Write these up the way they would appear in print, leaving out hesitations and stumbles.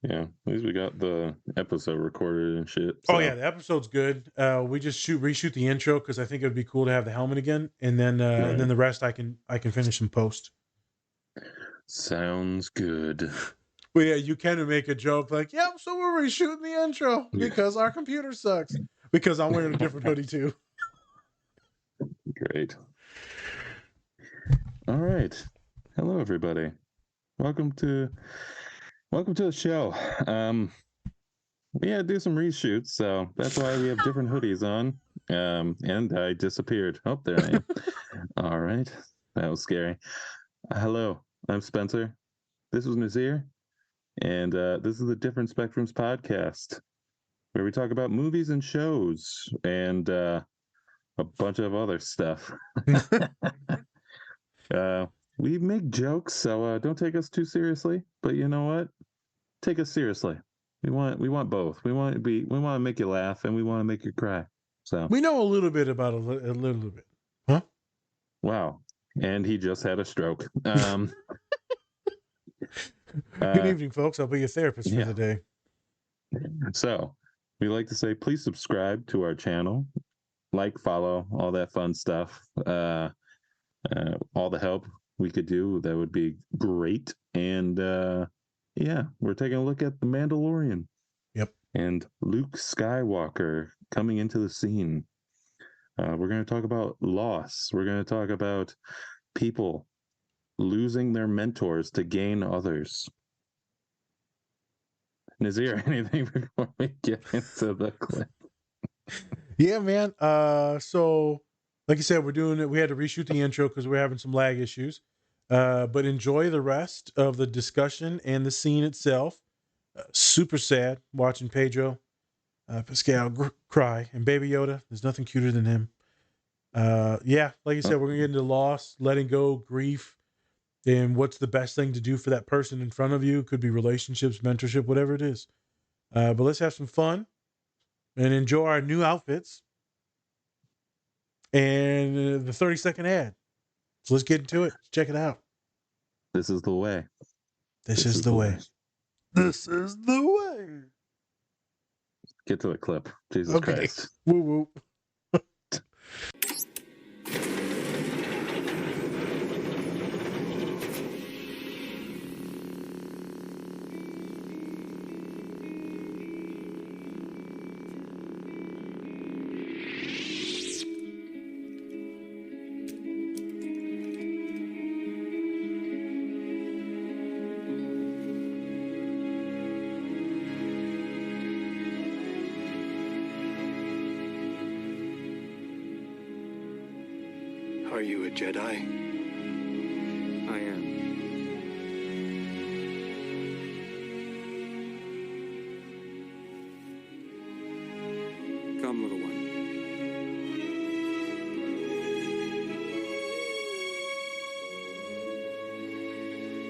Yeah, at least we got the episode recorded and shit. Oh yeah, the episode's good. We just reshoot the intro because I think it would be cool to have the helmet again, and then the rest I can finish in post. Sounds good. Well, yeah, you can make a joke like, "Yep, so we're reshooting the intro because our computer sucks." Because I'm wearing a different hoodie too. Great. All right. Hello, everybody. Welcome to the show. We had to do some reshoots, so that's why we have different hoodies on. And I disappeared. Oh, there I am. All right. That was scary. Hello, I'm Spencer. This is Nazir. And this is the Different Spectrums podcast, where we talk about movies and shows and a bunch of other stuff. We make jokes, so don't take us too seriously. But you know what? Take us seriously. We want both. We want to make you laugh, and we want to make you cry. So we know a little bit about a little bit, huh? Wow. And he just had a stroke. Good evening, folks. I'll be your therapist for the day. So we like to say, please subscribe to our channel, like, follow, all that fun stuff. All the help we could do, that would be great. And yeah, we're taking a look at the Mandalorian. Yep. And Luke Skywalker coming into the scene. We're going to talk about loss. We're going to talk about people losing their mentors to gain others. Nazir, anything before we get into the clip? Yeah, man. So like you said, we're doing it. We had to reshoot the intro because we're having some lag issues. But enjoy the rest of the discussion and the scene itself. Super sad watching Pedro Pascal cry, and Baby Yoda. There's nothing cuter than him. Yeah, like you said, we're gonna get into loss, letting go, grief, and what's the best thing to do for that person in front of you. Could be relationships, mentorship, whatever it is. But let's have some fun and enjoy our new outfits and the 30-second ad. So let's get into it. Check it out. This is the way. This is the way. This is the way. Get to the clip. Jesus Christ. Woo woo. Are you a Jedi? I am. Come, little one.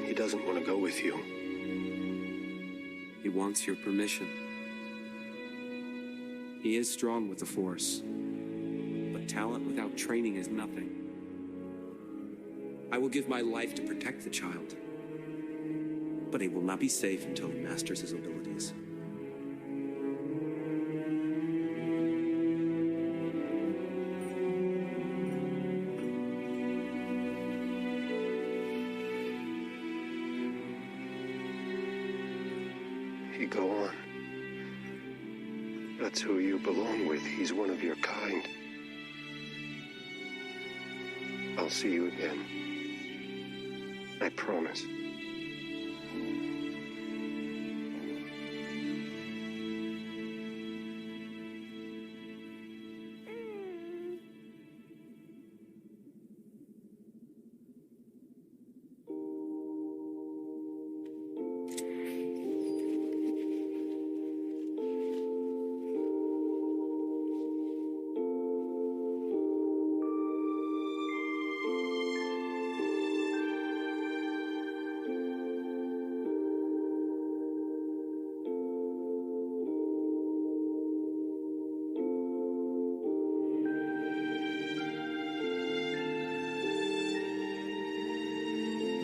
He doesn't want to go with you. He wants your permission. He is strong with the Force, but talent without training is nothing. I will give my life to protect the child, but he will not be safe until he masters his abilities. You go on. That's who you belong with. He's one of your kind. I'll see you again. I promise.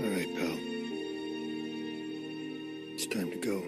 All right, pal. It's time to go.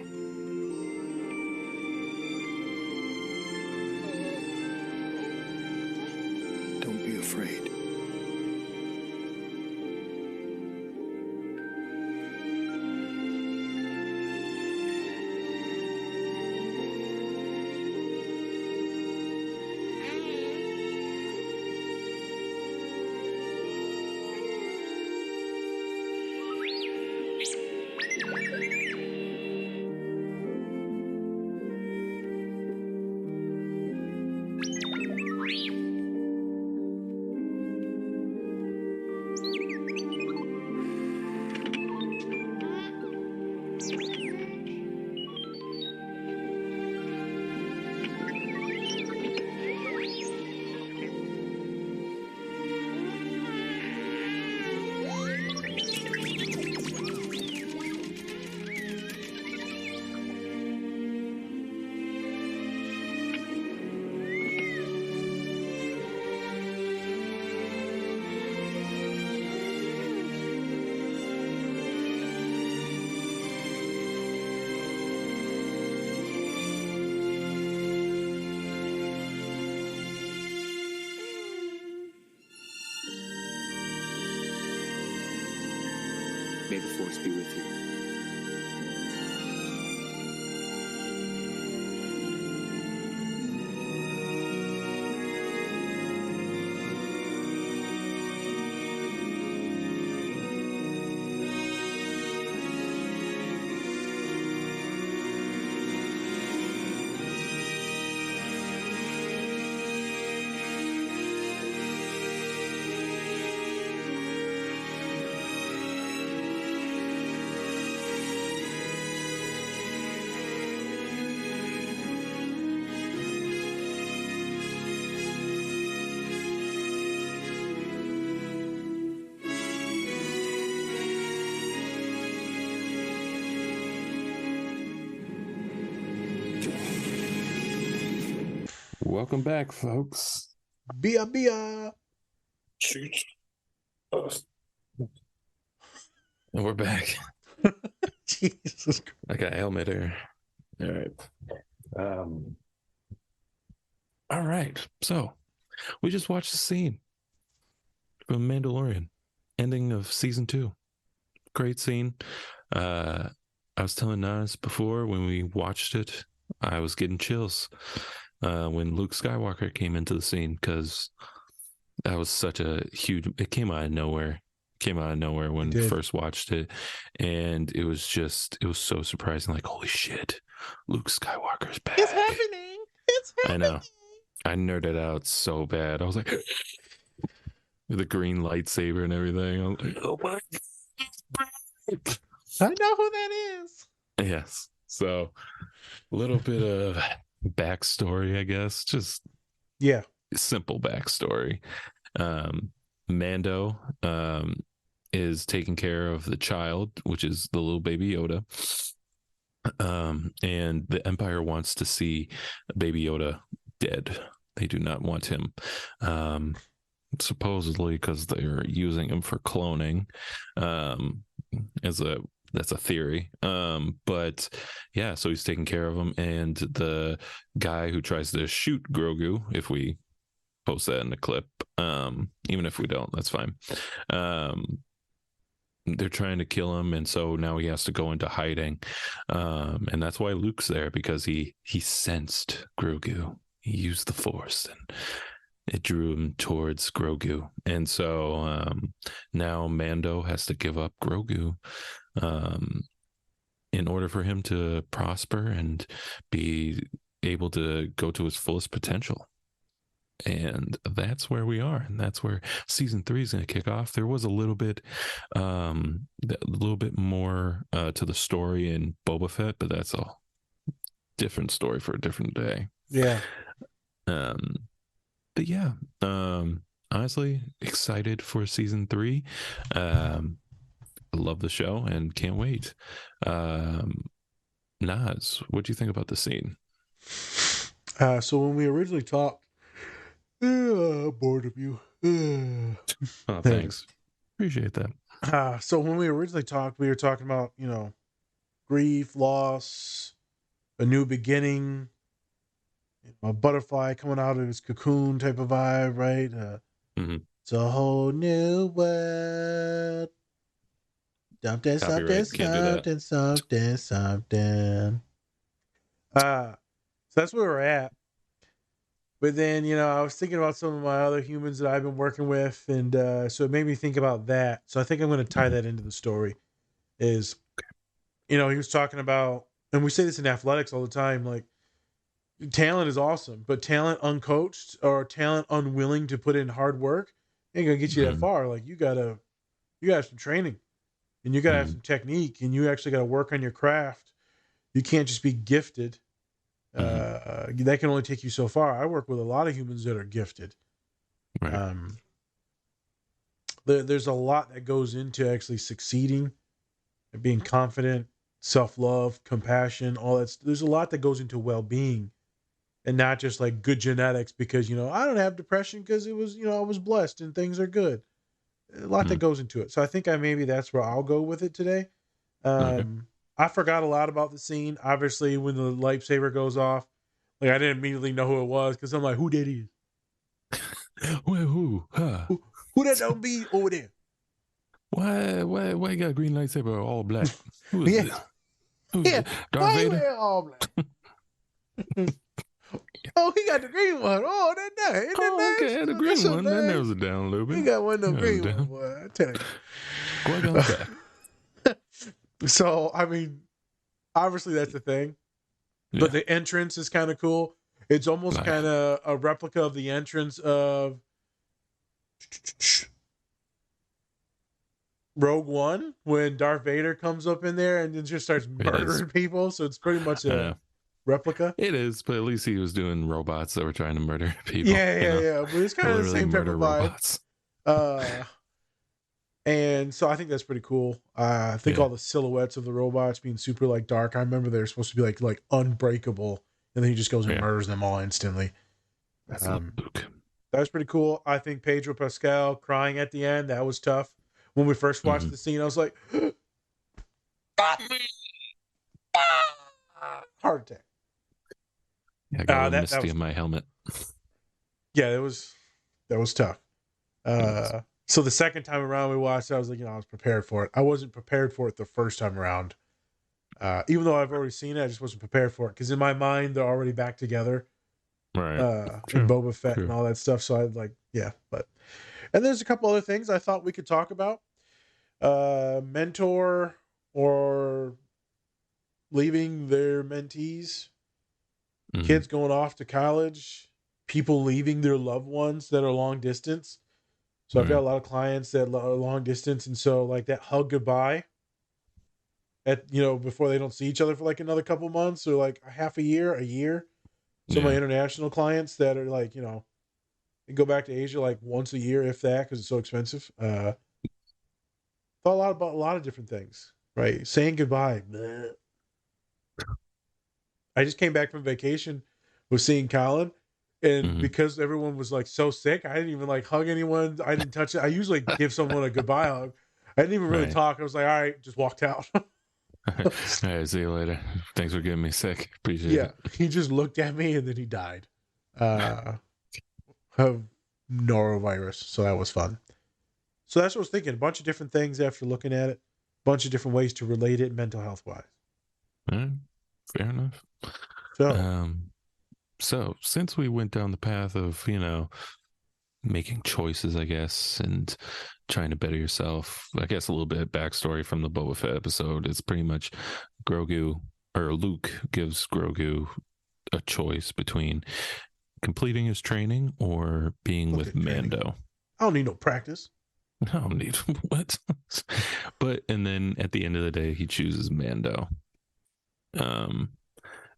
May the Force be with you. Welcome back, folks. Bia bia. And we're back. Jesus Christ. I got helmet here. All right. All right. So we just watched the scene from Mandalorian, ending of season 2. Great scene. I was telling Nas before when we watched it, I was getting chills when Luke Skywalker came into the scene, because that was such a huge. It came out of nowhere. When we first watched it, and it was so surprising. Like, holy shit, Luke Skywalker's back. It's happening. I know. I nerded out so bad. I was like, the green lightsaber and everything. I was like, oh my God. I know who that is. Yes. So a little bit of backstory, I guess. Just simple backstory. Mando is taking care of the child, which is the little baby Yoda. And the Empire wants to see baby Yoda dead. They do not want him. Supposedly because they're using him for cloning. That's a theory. But yeah, so he's taking care of him, and the guy who tries to shoot Grogu, if we post that in the clip, even if we don't, that's fine. They're trying to kill him, and so now he has to go into hiding. And that's why Luke's there, because he sensed Grogu. He used the Force, and it drew him towards Grogu. And so now Mando has to give up Grogu in order for him to prosper and be able to go to his fullest potential. And that's where we are, and that's where season 3 is going to kick off. There was a little bit more to the story in Boba Fett, but that's a different story for a different day. Yeah. But yeah, honestly, excited for season 3. I love the show and can't wait. Nas, what do you think about the scene? So when we originally talked, bored of you. Oh, thanks. Appreciate that. So when we originally talked, we were talking about, grief, loss, a new beginning, a butterfly coming out of its cocoon type of vibe, right? It's a whole new world. Something. So that's where we're at. But then, I was thinking about some of my other humans that I've been working with, and so it made me think about that. So I think I'm going to tie that into the story. Is, he was talking about, and we say this in athletics all the time, like, talent is awesome, but talent uncoached or talent unwilling to put in hard work ain't gonna get you that far. Like, you gotta have some training, and you gotta have some technique, and you actually gotta work on your craft. You can't just be gifted. That can only take you so far. I work with a lot of humans that are gifted. Right. There's a lot that goes into actually succeeding and being confident, self-love, compassion, all that. There's a lot that goes into well-being, and not just like good genetics because, I don't have depression because it was, I was blessed and things are good. A lot that goes into it. So I think maybe that's where I'll go with it today. I forgot a lot about the scene. Obviously, when the lightsaber goes off, like, I didn't immediately know who it was because I'm like, who that is? Who? Huh? Who that don't be over there? Why you got a green lightsaber all black? Who is Yeah. this? Who's Yeah. this? Darth Why you Vader? wear all black? Oh, he got the green one. Oh, that nice. Isn't that Oh, nice? okay, the Oh, that's green so one. That nice. narrows it down a little bit. He got one of them Narrows it green ones, down. boy. I tell you. Qui-Gon's back. So, I mean, obviously that's the thing. But Yeah. the entrance is kind of cool. It's almost Like- kind of a replica of the entrance of Rogue One when Darth Vader comes up in there and then just starts murdering people. So it's pretty much a replica. It is, but at least he was doing robots that were trying to murder people. Yeah. But it's kind of the Literally same type murder of vibe. robots. And so I think that's pretty cool. I think Yeah. all the silhouettes of the robots being super like dark. I remember they're supposed to be like unbreakable, and then he just goes and murders them all instantly. That's Luke. That was pretty cool. I think Pedro Pascal crying at the end, that was tough. When we first watched the scene, I was like, heart attack. Yeah, I got a little that misty was- in my helmet. Yeah, that was tough. So the second time around we watched, I was like, I was prepared for it. I wasn't prepared for it the first time around. Even though I've already seen it, I just wasn't prepared for it because in my mind they're already back together. Right. And Boba Fett and all that stuff. So I like, and there's a couple other things I thought we could talk about. Mentor or leaving their mentees, kids going off to college, people leaving their loved ones that are long distance. So I've got a lot of clients that are long distance, and so like that hug goodbye before they don't see each other for like another couple months or like a year. So my international clients that are like, they go back to Asia like once a year, if that, because it's so expensive. Thought a lot about a lot of different things, right? Saying goodbye. Bleh. I just came back from vacation with seeing Colin. And because everyone was like so sick, I didn't even like hug anyone. I didn't touch it. I usually give someone a goodbye hug. I didn't even really talk. I was like, all right, just walked out. All right, see you later. Thanks for getting me sick. Appreciate it. Yeah, he just looked at me and then he died of norovirus. So that was fun. So that's what I was thinking. A bunch of different things after looking at it. A bunch of different ways to relate it mental health wise. All right, fair enough. So since we went down the path of, making choices, I guess, and trying to better yourself, I guess a little bit of backstory from the Boba Fett episode. It's pretty much Luke gives Grogu a choice between completing his training or being with Mando. I don't need no practice. I don't need what? And then at the end of the day, he chooses Mando.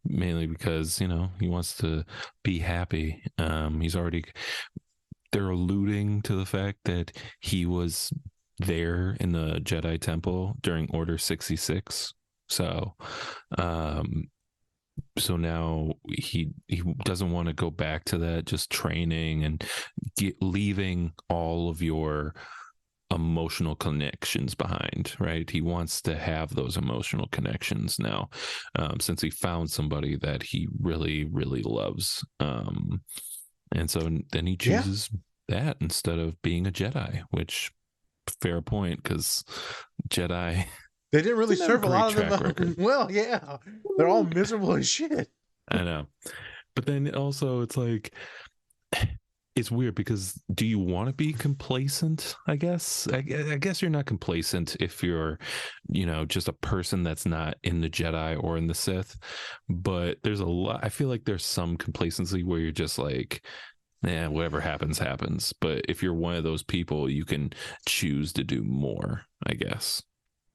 Mainly because, he wants to be happy. They're alluding to the fact that he was there in the Jedi Temple during Order 66. So now he doesn't want to go back to that, just training and leaving all of your emotional connections behind, right? He wants to have those emotional connections now, since he found somebody that he really, really loves. And so then he chooses that instead of being a Jedi, which fair point, because Jedi, they didn't really serve a lot of them record. Well, yeah, they're all miserable as shit. I know, but then also it's like, it's weird because do you want to be complacent? I guess you're not complacent if you're, just a person that's not in the Jedi or in the Sith. But there's a lot. I feel like there's some complacency where you're just like, whatever happens, happens. But if you're one of those people, you can choose to do more, I guess,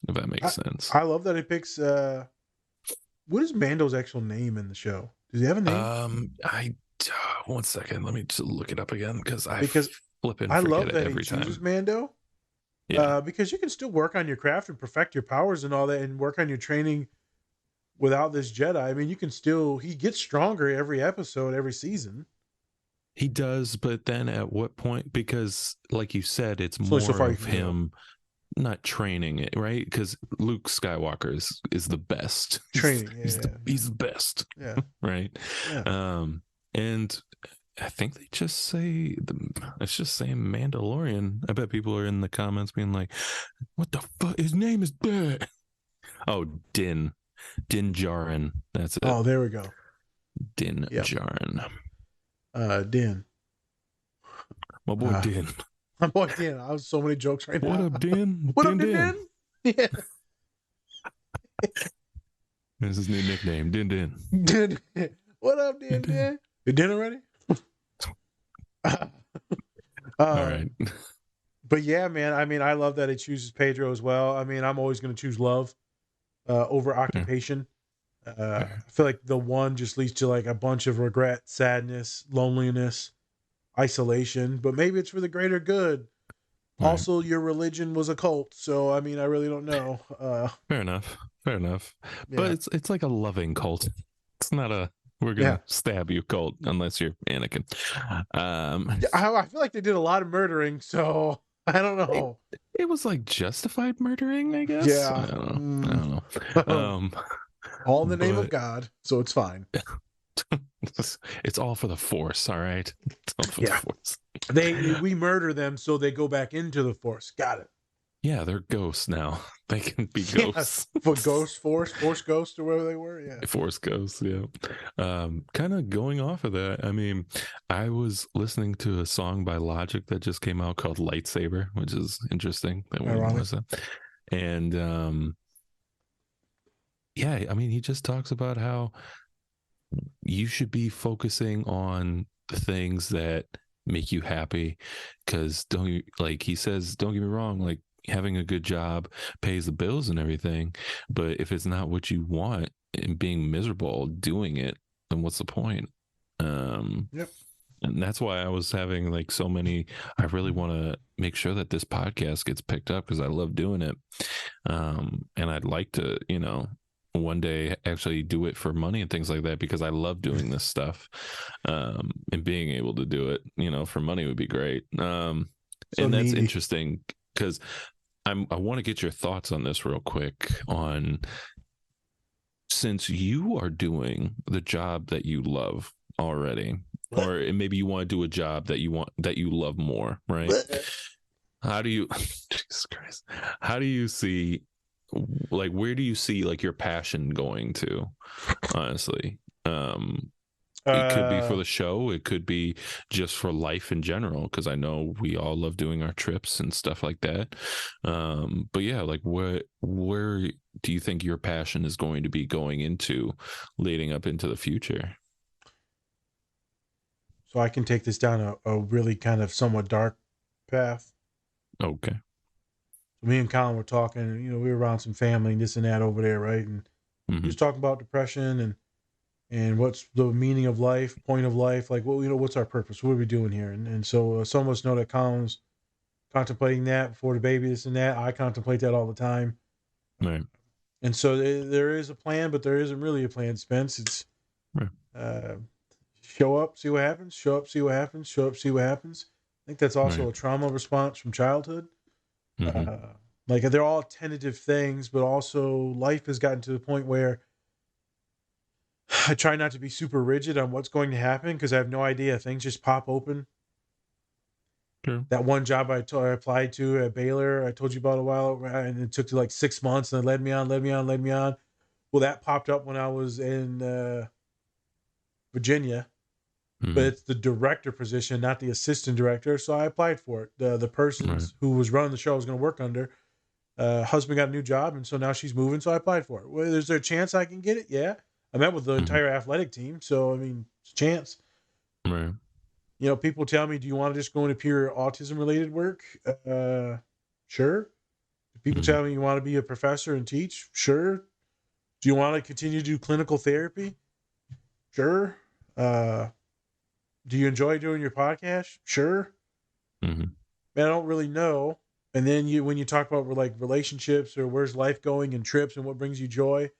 if that makes sense. I love that he picks. What is Mando's actual name in the show? Does he have a name? One second, let me just look it up again because I love that he chooses Mando. Yeah, because you can still work on your craft and perfect your powers and all that, and work on your training without this Jedi. I mean, he gets stronger every episode, every season. He does, but then at what point? Because, like you said, it's more of him not training it, right? Because Luke Skywalker is the best training. He's the best. Yeah. Right. Yeah. And I think they just say it's just saying Mandalorian. I bet people are in the comments being like, "What the fuck? His name is Dad." Oh, Din Djarin. That's it. Oh, there we go. Din Yep. Djarin. Din. My boy Din. My boy Din. I was so many jokes right What now. up, Din? What Din up, Din? Yeah. This is his new nickname, Din Din. Din. What up, Din? Din. Din? You dinner ready? All right. But yeah, man. I mean, I love that it chooses Pedro as well. I mean, I'm always going to choose love over occupation. I feel like the one just leads to like a bunch of regret, sadness, loneliness, isolation. But maybe it's for the greater good. Right. Also, your religion was a cult, so I mean, I really don't know. Fair enough. Fair enough. Yeah. But it's like a loving cult. It's not a we're gonna stab you cult unless you're Anakin. I feel like they did a lot of murdering, so I don't know. It was like justified murdering, I guess. Yeah. I don't know. All in the name of God, so it's fine. It's all for the Force, all right? It's all for the Force. We murder them so they go back into the Force. Got it. Yeah, they're ghosts now. They can be ghosts. For Ghost Force Ghost, or whatever they were. Yeah. Force ghosts, yeah. Kind of going off of that, I mean, I was listening to a song by Logic that just came out called Lightsaber, which is interesting. And yeah, I mean, he just talks about how you should be focusing on the things that make you happy, because he says, don't get me wrong, like having a good job pays the bills and everything, but if it's not what you want and being miserable doing it, then what's the point? Yep. And that's why I was having like so many. I really want to make sure that this podcast gets picked up because I love doing it, and I'd like to, one day actually do it for money and things like that, because I love doing this stuff, and being able to do it, for money would be great. And that's interesting because I want to get your thoughts on this real quick on, since you are doing the job that you love already, or maybe you want to do a job that you love more, right? How do you Jesus Christ, how do you see, like, where do you see like your passion going to, honestly? It could be for the show, it could be just for life in general, because I know we all love doing our trips and stuff like that. But yeah, like where do you think your passion is going to be going into, leading up into the future? So I can take this down a really kind of somewhat dark path. Okay. So me and Colin were talking, we were around some family and this and that over there, right? And we was talking about depression and what's the meaning of life, point of life, like what's our purpose? What are we doing here? And so some of us know that Colin's contemplating that before the baby, this and that. I contemplate that all the time. Right. And so there is a plan, but there isn't really a plan, Spence. It's show up, see what happens, show up, see what happens, show up, see what happens. I think that's also a trauma response from childhood. Like they're all tentative things, but also life has gotten to the point where I try not to be super rigid on what's going to happen because I have no idea. Things just pop open. Sure. That one job I applied to at Baylor, I told you about a while, and it took like 6 months, and it led me on. Well, that popped up when I was in Virginia, but it's the director position, not the assistant director. So I applied for it. The person who was running the show I was going to work under, husband got a new job, and so now she's moving. So I applied for it. Well, is there a chance I can get it? Yeah. I met with the entire athletic team, so I mean, it's a chance. Right. People tell me, do you want to just go into pure autism related work? Sure. People tell me you want to be a professor and teach? Sure. Do you want to continue to do clinical therapy? Sure. Do you enjoy doing your podcast? Sure. Man, I don't really know. And then when you talk about like relationships or where's life going and trips and what brings you joy,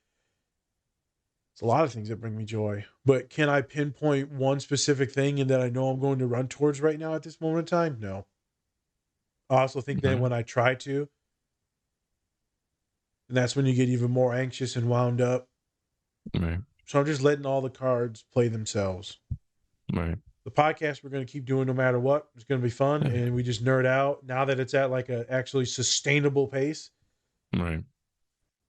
it's a lot of things that bring me joy. But can I pinpoint one specific thing and that I know I'm going to run towards right now at this moment in time? No. I also think that when I try to, and that's when you get even more anxious and wound up. Right. So I'm just letting all the cards play themselves. Right. The podcast we're going to keep doing no matter what. It's going to be fun, Yeah. and we just nerd out. Now that it's at like a actually sustainable pace, Right.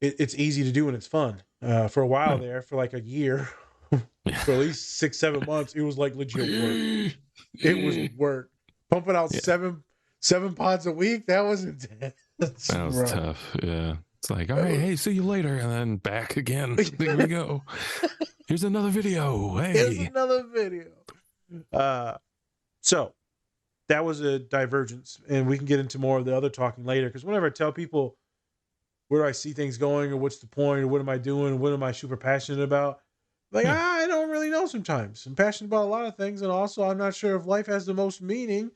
it's easy to do and it's fun. For a while Yeah. there, for like a year, for at least 6-7 months, it was like legit work. It was work. Pumping out Yeah. seven pods a week. That was intense. That was bro. tough. Yeah. It's like, all right, hey, see you later. And then back again. There we go. Here's another video. Here's Hey. another video. So that was a divergence, and we can get into more of the other talking later. Because whenever I tell people where do I see things going, or what's the point, or what am I doing, what am I super passionate about, like Yeah. I don't really know. Sometimes I'm passionate about a lot of things, and also I'm not sure if life has the most meaning.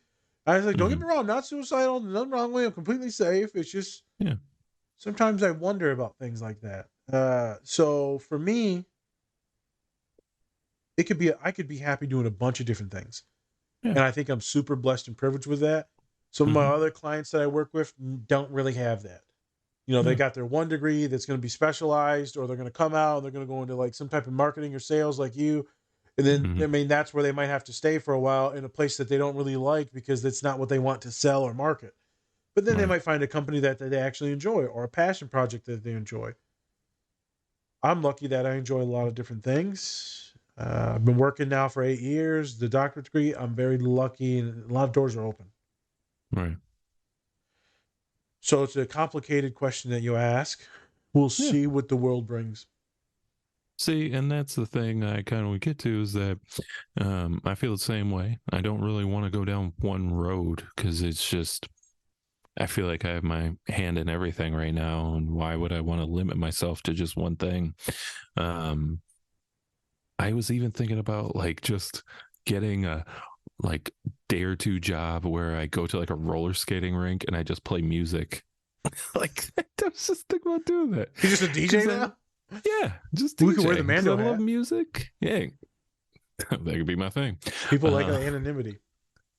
I was like, don't get me wrong, I'm not suicidal. There's nothing wrong with me. I'm completely safe. It's just Yeah. sometimes I wonder about things like that. So for me, it could be I could be happy doing a bunch of different things. Yeah. And I think I'm super blessed and privileged with that. Some of my Mhm. other clients that I work with don't really have that. You know, they Yeah. got their one degree that's going to be specialized, or they're going to come out and they're going to go into like some type of marketing or sales like you. And then, Mhm. I mean, that's where they might have to stay for a while in a place that they don't really like because it's not what they want to sell or market. But then they Right. might find a company that they actually enjoy, or a passion project that they enjoy. I'm lucky that I enjoy a lot of different things. I've been working now for 8 years. The doctorate degree, I'm very lucky, and a lot of doors are open. Right. So it's a complicated question that you ask. We'll Yeah. see what the world brings. See, and that's the thing I kind of get to is that I feel the same way. I don't really want to go down one road because it's just, I feel like I have my hand in everything right now. And why would I want to limit myself to just one thing? I was even thinking about like just getting a like day or two job where I go to like a roller skating rink and I just play music. Like I was just thinking about doing that. You're just a 'Cause DJ then- now? Yeah, just We could wear the DJing, 'cause Mando I love hat. music. Yeah, that could be my thing. People like Uh, anonymity.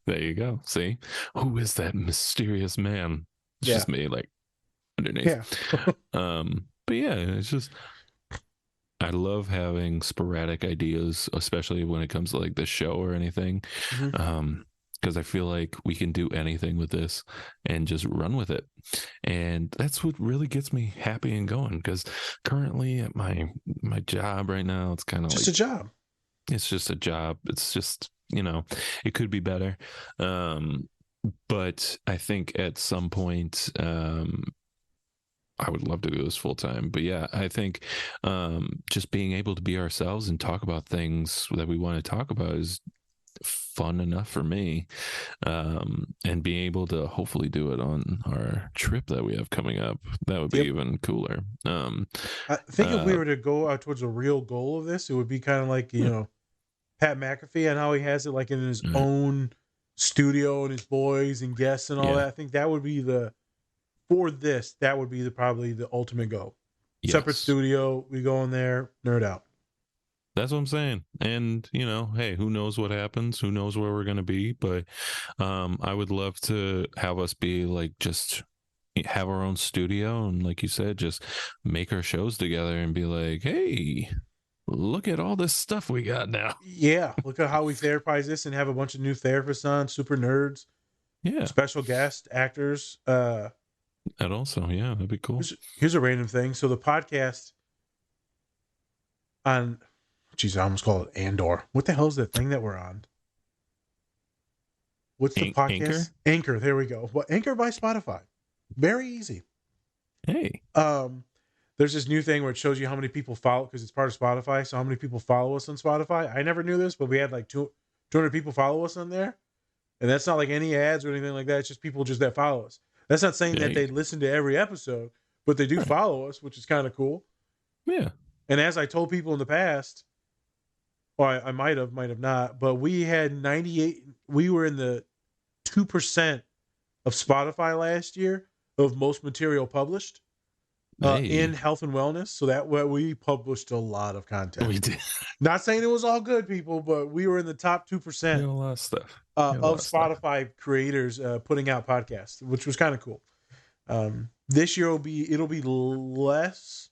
There you go. See, who is that mysterious man? It's Yeah. just me, like underneath. Yeah. But yeah, it's just I love having sporadic ideas, especially when it comes to like the show or anything. Mhm. Because I feel like we can do anything with this and just run with it. And that's what really gets me happy and going. Because currently at my job right now, it's kind of Just like a job. it's just a job. It's just, it could be better. But I think at some point, I would love to do this full time. But yeah, I think just being able to be ourselves and talk about things that we want to talk about is fun enough for me. And being able to hopefully do it on our trip that we have coming up, that would be Yep. even cooler. I think if we were to go out towards a real goal of this, it would be kind of like, Pat McAfee and how he has it like in his Right. own studio and his boys and guests and all Yeah. that. I think that would be that would be probably the ultimate goal. Separate Yes. studio, we go in there, nerd out. That's what I'm saying. And, hey, who knows what happens? Who knows where we're going to be? But I would love to have us be like just have our own studio. And like you said, just make our shows together and be like, hey, look at all this stuff we got now. Yeah, look at how we therapize this and have a bunch of new therapists on, super nerds, Yeah. special guest actors. And also, yeah, that'd be cool. Here's a random thing. So the podcast on, geez, I almost call it Andor. What the hell is the thing that we're on? What's the podcast? Anchor? Anchor. There we go. Well, Anchor by Spotify. Very easy. Hey. There's this new thing where it shows you how many people follow because it's part of Spotify. So how many people follow us on Spotify? I never knew this, but we had like 200 people follow us on there, and that's not like any ads or anything like that. It's just people just that follow us. That's not saying that they listen to every episode, but they do follow us, which is kind of cool. Yeah. And as I told people in the past, or I might have not, but we had 98. We were in the 2% of Spotify last year of most material published. In health and wellness, so that way we published a lot of content. We did. Not saying it was all good, people, but we were in the top 2% We got a lot of stuff. of Spotify creators putting out podcasts, which was kind of cool. This year it'll be less,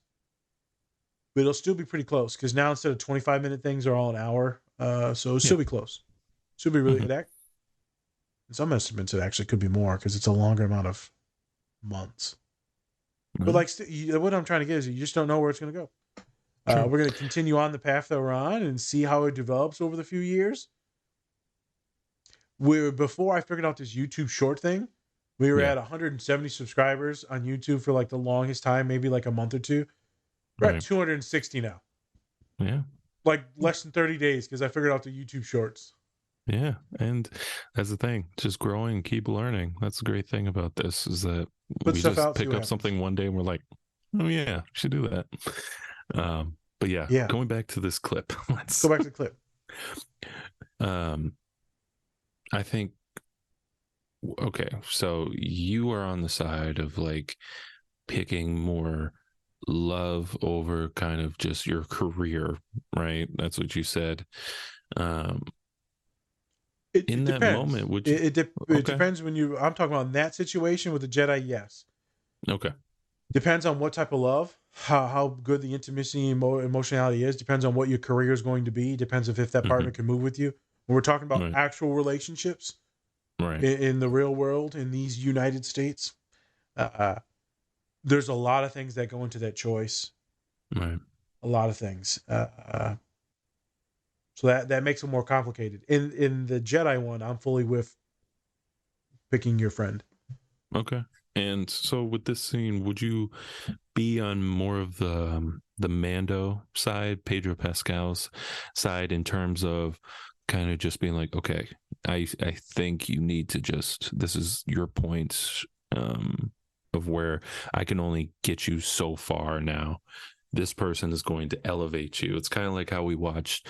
but it'll still be pretty close because now instead of 25-minute things are all an hour, so it'll still be close. Should be really Mhm. that. In some estimates, it actually could be more because it's a longer amount of months. But like what I'm trying to get is you just don't know where it's going to go. True. We're going to continue on the path that we're on and see how it develops over the few years. Before I figured out this YouTube short thing, we were Yeah. at 170 subscribers on YouTube for like the longest time, maybe like a month or two. We're at Right. 260 now, Yeah. like less than 30 days because I figured out the YouTube shorts. Yeah. And that's the thing. Just growing, keep learning. That's the great thing about this is that Put we stuff just out, see pick what up happens. something one day and we're like, oh yeah, should do that. But yeah, Yeah. going back to this clip, Let's go back to the clip. I think okay, so you are on the side of like picking more love over kind of just your career, right? That's what you said. Um, in It that depends. moment, would you? It Okay, depends when I'm talking about in that situation with the Jedi. Yes, okay, depends on what type of love, how good the intimacy and emotionality is. Depends on what your career is going to be. Depends if that partner hmm, can move with you. When we're talking about right, actual relationships right, in the real world in these United States, there's a lot of things that go into that choice. right. A lot of things. So that makes it more complicated. In the Jedi one, I'm fully with picking your friend. Okay. And so with this scene, would you be on more of the Mando side, Pedro Pascal's side, in terms of kind of just being like, okay, I think you need to just this is your point of where I can only get you so far now. This person is going to elevate you. It's kind of like how we watched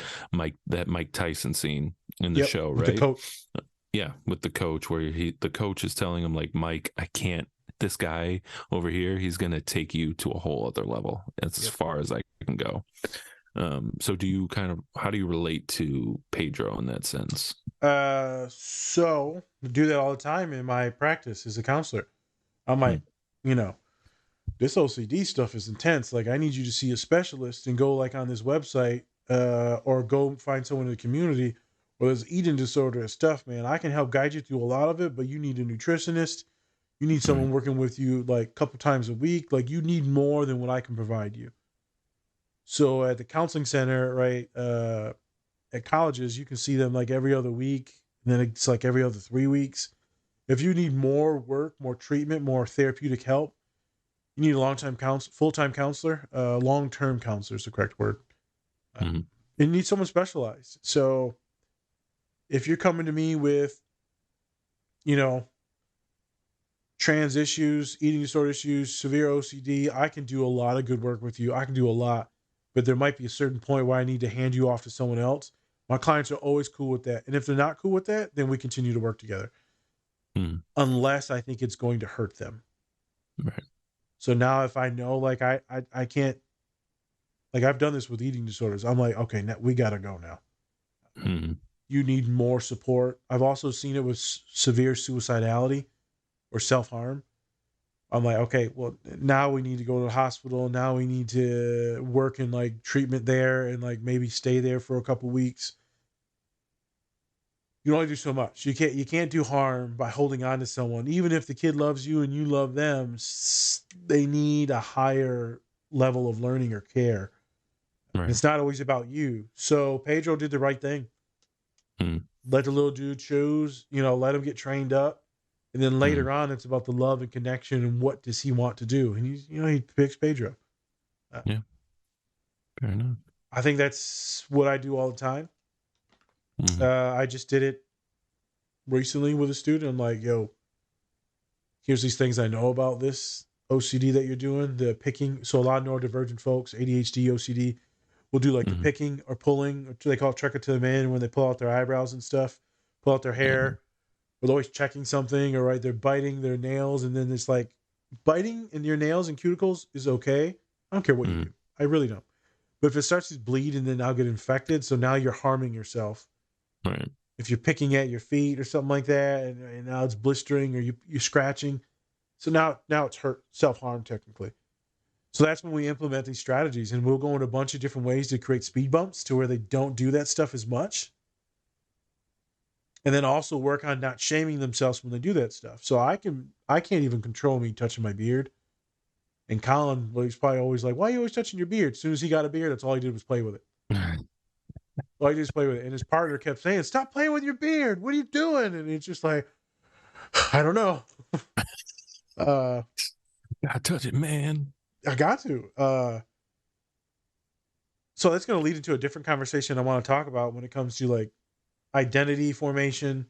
that Mike Tyson scene in the Yep, show, with the right? coach. Yeah, with the coach where the coach is telling him like, Mike, I can't, this guy over here, he's going to take you to a whole other level. That's as Yep. far as I can go. So do you how do you relate to Pedro in that sense? So I do that all the time in my practice as a counselor. I'm Hmm. like, you know, this OCD stuff is intense. Like, I need you to see a specialist and go like on this website, or go find someone in the community where there's eating disorder stuff. Man, I can help guide you through a lot of it, but you need a nutritionist. You need Right. someone working with you like a couple times a week. Like, you need more than what I can provide you. So at the counseling center, right, at colleges, you can see them like every other week, and then it's like every other 3 weeks. If you need more work, more treatment, more therapeutic help, you need a full-time counselor. Long-term counselor is the correct word. Hmm. You need someone specialized. So if you're coming to me with, you know, trans issues, eating disorder issues, severe OCD, I can do a lot of good work with you. I can do a lot, but there might be a certain point where I need to hand you off to someone else. My clients are always cool with that. And if they're not cool with that, then we continue to work together. Hmm. Unless I think it's going to hurt them. Right. So now if I know like I can't, like I've done this with eating disorders. I'm like, okay, now we got to go now. Hmm. You need more support. I've also seen it with severe suicidality or self-harm. I'm like, okay, well, now we need to go to the hospital. Now we need to work in like treatment there and like maybe stay there for a couple weeks. You can only do so much. You can't do harm by holding on to someone. Even if the kid loves you and you love them, they need a higher level of learning or care. And Right. it's not always about you. So Pedro did the right thing. Hmm. Let the little dude choose, let him get trained up. And then Hmm. later on, it's about the love and connection and what does he want to do. And he picks Pedro. Uh, Yeah. Fair enough. I think that's what I do all the time. Hmm. I just did it recently with a student. I'm like, yo, here's these things I know about this OCD that you're doing, the picking. So a lot of neurodivergent folks, ADHD, OCD, will do like the Hmm. picking or pulling, or they call it trick it to the man when they pull out their eyebrows and stuff, pull out their Yeah. hair. They're always checking something, or right, they're biting their nails, and then it's like biting in your nails and cuticles is okay. I don't care what you Hmm. do. I really don't. But if it starts to bleed and then now get infected, so now you're harming yourself. Right. If you're picking at your feet or something like that, and now it's blistering or you're scratching, so now it's hurt, self-harm technically. So that's when we implement these strategies, and we'll go in a bunch of different ways to create speed bumps to where they don't do that stuff as much. and then also work on not shaming themselves when they do that stuff. So I can't even control me touching my beard. And Colin was probably always like, "Why are you always touching your beard?" As soon as he got a beard, that's all he did was play with it. All he did was play with it. And his partner kept saying, "Stop playing with your beard. What are you doing?" And it's just like, I don't know. I touch it, man. I got to. So that's going to lead into a different conversation I want to talk about when it comes to like identity formation,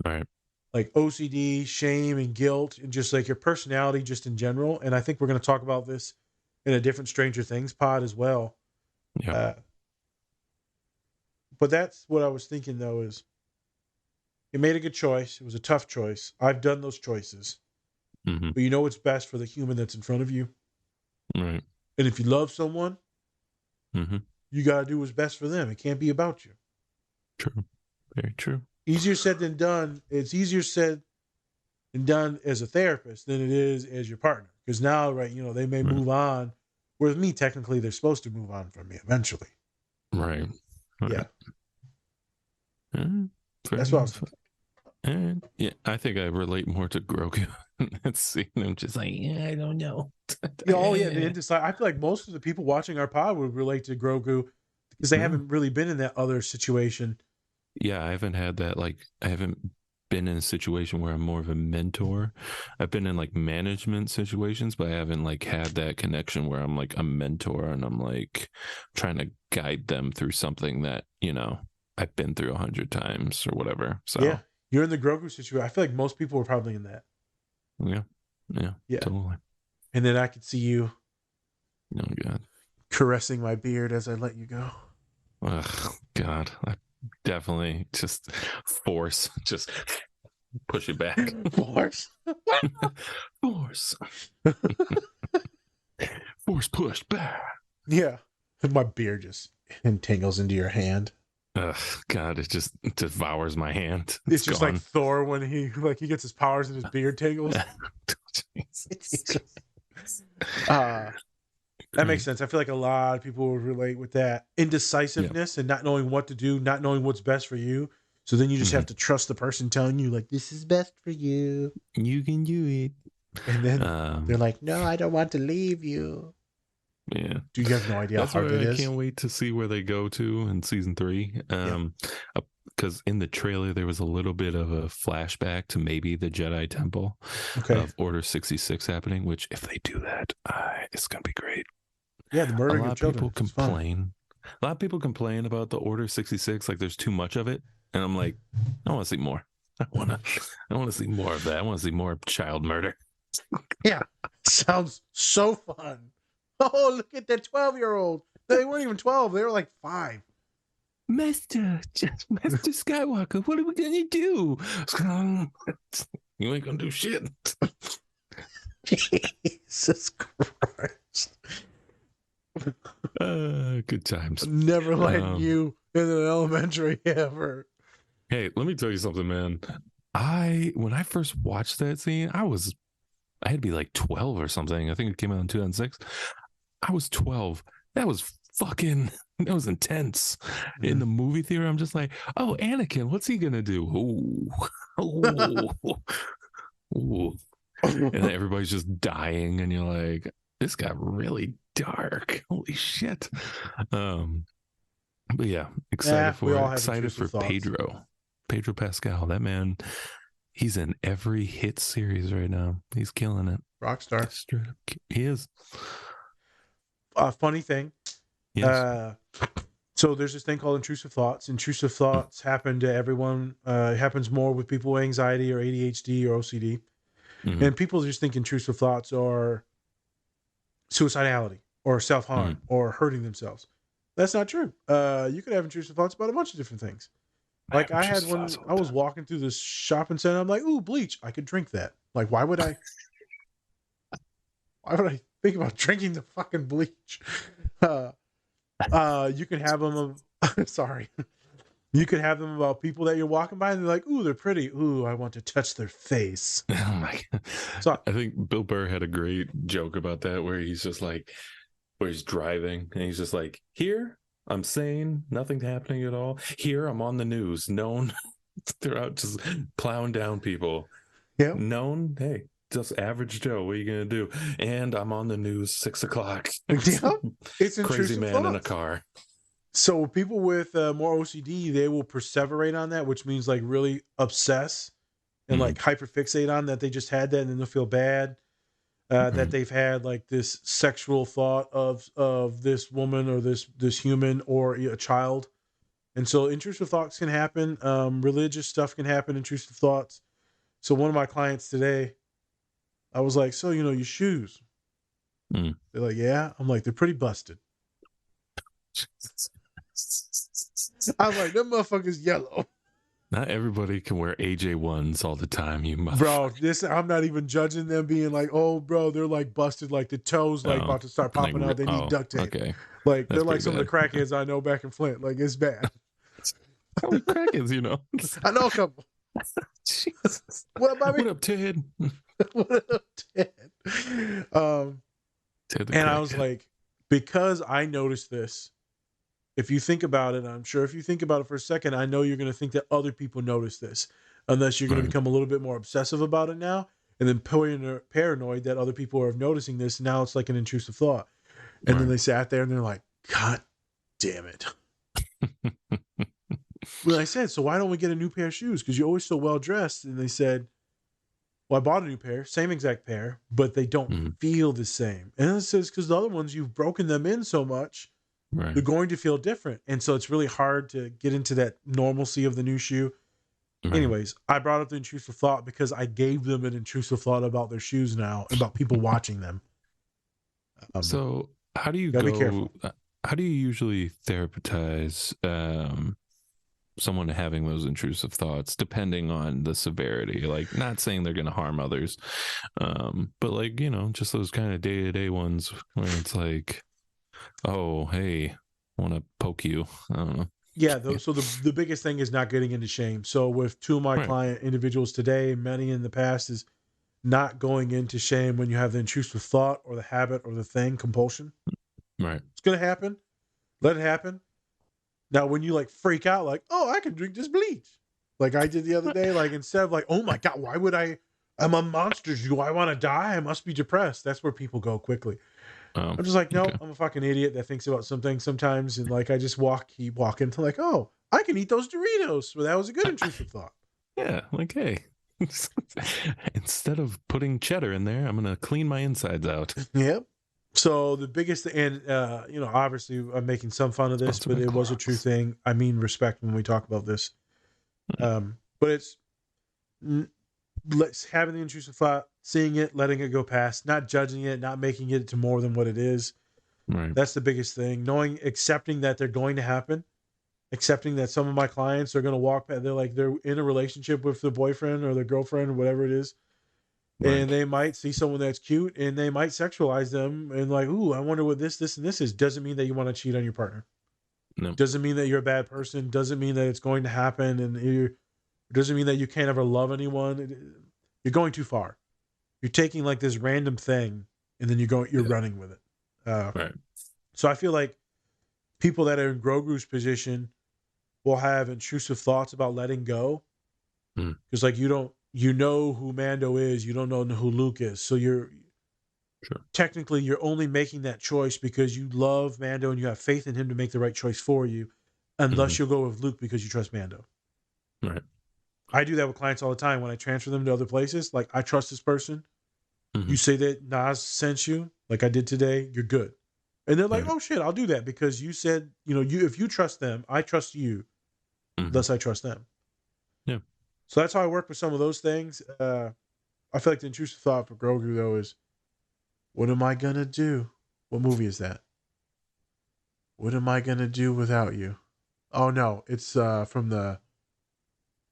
Right. like OCD, shame, and guilt, and just like your personality, just in general. And I think we're going to talk about this in a different Stranger Things pod as well. Yeah. But that's what I was thinking, though, is you made a good choice. It was a tough choice. I've done those choices. Mm-hmm. But you know what's best for the human that's in front of you. Right. And if you love someone, Mm-hmm. you got to do what's best for them. It can't be about you. True. Very true. Easier said than done. It's easier said and done as a therapist than it is as your partner. Because now, right, they may move on. Whereas me, technically, they're supposed to move on from me eventually. Right. Yeah. That's what I was thinking. And yeah, I think I relate more to Grogu. That's seeing him just like, I don't know. Oh yeah, I feel like most of the people watching our pod would relate to Grogu because they haven't really been in that other situation. Yeah, I haven't had that. Like, I haven't been in a situation where I'm more of a mentor. I've been in like management situations, but I haven't like had that connection where I'm like a mentor and I'm like trying to guide them through something that, I've been through 100 times or whatever. So yeah, you're in the Grogu situation. I feel like most people were probably in that. Yeah, totally. And then I could see you Oh God, caressing my beard as I let you go. Oh God, I definitely just just push it back. Force force pushed back. Yeah, my beard just entangles into your hand. God, it just devours my hand. It's just gone. Like Thor when he gets his powers and his beard tangles. That makes sense. I feel like a lot of people would relate with that indecisiveness and not knowing what to do, not knowing what's best for you. So then you just have to trust the person telling you like, this is best for you. You can do it. And then they're like, no, I don't want to leave you. Yeah. Do you have no idea That's how hard why it I is? can't wait to see where they go to in season 3. Because in the trailer, there was a little bit of a flashback to maybe the Jedi Temple of Order 66 happening, which if they do that, it's going to be great. Yeah, the murdering of children. People complain. A lot of people complain about the Order 66, like there's too much of it. And I'm like, I want to see more. I want to see more of that. I want to see more child murder. Yeah. Sounds so fun. Oh, look at that 12-year-old. They weren't even 12. They were like 5. Master Skywalker, what are we going to do? You ain't going to do shit. Jesus Christ. Good times. Never letting you in an elementary ever. Hey, let me tell you something, man. When I first watched that scene, I had to be like 12 or something. I think it came out in 2006. I was 12. That was intense. In the movie theater, I'm just like, oh, Anakin, what's he gonna do? Ooh. And everybody's just dying, and you're like, this got really dark. Holy shit. But yeah, excited for Pedro Pascal. That man, he's in every hit series right now. He's killing it. Rockstar. He is. Funny thing. Yes. So there's this thing called intrusive thoughts. Intrusive thoughts happen to everyone. It happens more with people with anxiety or ADHD or OCD. Mm-hmm. And people just think intrusive thoughts are suicidality or self-harm or hurting themselves. That's not true. You could have intrusive thoughts about a bunch of different things. Like I had when I was walking through this shopping center, I'm like, ooh, bleach. I could drink that. Like, why would I think about drinking the fucking bleach? You can have them sorry. You could have them about people that you're walking by and they're like, ooh, they're pretty. Ooh, I want to touch their face. Oh my God. So I think Bill Burr had a great joke about that where he's just like, where he's driving and he's just like, here I'm sane, nothing's happening at all. Here I'm on the news, known They're out just plowing down people. Yeah. Known, hey, just average Joe. What are you gonna do? And I'm on the news 6 o'clock. Yeah. It's Crazy intrusive man in a thoughts. car. So people with more OCD, they will perseverate on that, which means like really obsess and like hyperfixate on that they just had that, and then they'll feel bad that they've had like this sexual thought of this woman or this human or a child. And so intrusive thoughts can happen. Religious stuff can happen. Intrusive thoughts. So one of my clients today, I was like, "So your shoes?" Mm. They're like, "Yeah." I'm like, "They're pretty busted." I was like, "Them motherfuckers yellow." Not everybody can wear AJ1s all the time, you Bro, motherfucker. I'm not even judging them being like, "Oh, bro, they're like busted, like the toes like Oh, about to start like, popping out. They need duct tape." okay. Like they're That's like pretty some of the bad. crackheads I know back in Flint. Like it's bad. Holy crackers, I know a couple. Jesus. What up, Bobby? What up, Ted? What up, Ted? Ted the And I was crackhead. like, because I noticed this, if you think about it, I'm sure if you think about it for a second, I know you're going to think that other people notice this, unless you're going to Right. become a little bit more obsessive about it now, and then paranoid that other people are noticing this. Now it's like an intrusive thought. And then Right. they sat there and they're like, "God damn it." Well, I said, "So why don't we get a new pair of shoes? Because you're always so well dressed." And they said, "Well, I bought a new pair, same exact pair, but they don't feel the same." And it says, "Because the other ones, you've broken them in so much, Right. they're going to feel different." And so it's really hard to get into that normalcy of the new shoe. Right. Anyways, I brought up the intrusive thought because I gave them an intrusive thought about their shoes now, about people watching them. So how do you Gotta be go? careful. How do you usually therapeutize someone having those intrusive thoughts, depending on the severity? Like, not saying they're going to harm others, but like just those kind of day-to-day ones where it's like, oh, hey, I want to poke you. I don't know. Yeah, so the biggest thing is not getting into shame. So with two of my Right. client individuals today, many in the past, is not going into shame when you have the intrusive thought or the habit or the thing, compulsion. Right. It's going to happen. Let it happen. Now, when you like freak out, like, "Oh, I can drink this bleach," like I did the other day, like instead of like, "Oh my God, why would I? I'm a monster. Do I want to die? I must be depressed." That's where people go quickly. I'm just like, no, okay. I'm a fucking idiot that thinks about something sometimes. And like, I just keep walking to like, "Oh, I can eat those Doritos." Well, that was a good intrusive thought. Yeah, like, hey, instead of putting cheddar in there, I'm gonna clean my insides out. Yep. So the biggest, and obviously I'm making some fun of this, Sponsored but by it was a true Clorox. thing. I mean respect when we talk about this. But it's let's having the intrusive thought, seeing it, letting it go past, not judging it, not making it to more than what it is. Right. That's the biggest thing. Knowing, accepting that they're going to happen, accepting that some of my clients are going to walk past, they're in a relationship with their boyfriend or their girlfriend or whatever it is. Right. And they might see someone that's cute and they might sexualize them and like, "Ooh, I wonder what this, and this is." Doesn't mean that you want to cheat on your partner. No. Doesn't mean that you're a bad person. Doesn't mean that it's going to happen. And it doesn't mean that you can't ever love anyone. You're going too far. You're taking like this random thing and then you're running with it. Right. So I feel like people that are in Grogu's position will have intrusive thoughts about letting go. Because like you know who Mando is, you don't know who Luke is. So technically you're only making that choice because you love Mando and you have faith in him to make the right choice for you, unless you'll go with Luke because you trust Mando. Right. I do that with clients all the time when I transfer them to other places. Like, I trust this person. You say that Nas sent you, like I did today, you're good. And they're like, Right. "Oh shit, I'll do that because you said, if you trust them, I trust you, thus I trust them." Yeah. So that's how I work with some of those things. I feel like the intrusive thought for Grogu though is, what am I gonna do? What movie is that? What am I gonna do without you? Oh no, it's from the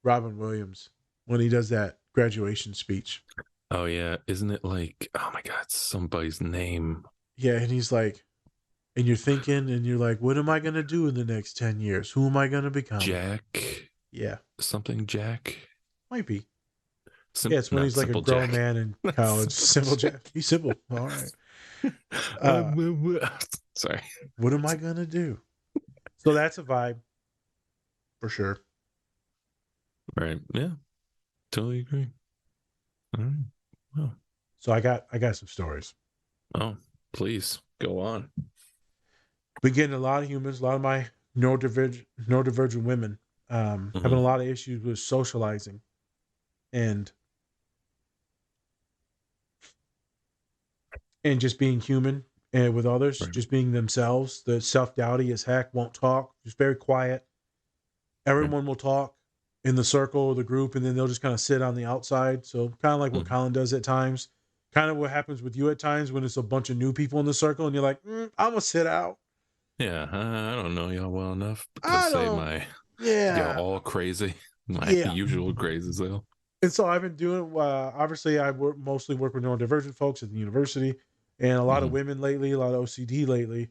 Robin Williams when he does that graduation speech. Oh yeah, isn't it like, oh my God, somebody's name? Yeah, and he's like, and you're thinking, and you're like, what am I gonna do in the next 10 years? Who am I gonna become? Jack. Yeah, Something Jack. might be. Yeah, it's when Not he's like a Simple grown Jack. man in Not college. Simple Jack. He's simple. All right. Sorry. What am I gonna do? So that's a vibe for sure. Right. Yeah. Totally agree. All right. Well, So I got some stories. oh, please go on. Been getting a lot of humans, a lot of my neurodivergent women having a lot of issues with socializing and just being human and with others, Right. just being themselves. The self-doubty as heck, won't talk, just very quiet. Right. Everyone will talk in the circle or the group, and then they'll just kind of sit on the outside. So kind of like what Colin does at times. Kind of what happens with you at times when it's a bunch of new people in the circle, and you're like, I'm gonna sit out. Yeah. I don't know y'all well enough to I say don't. my y'all Yeah, all crazy. My yeah. usual crazy self. And so I've been doing. Obviously, mostly work with neurodivergent folks at the university, and a lot of women lately, a lot of OCD lately,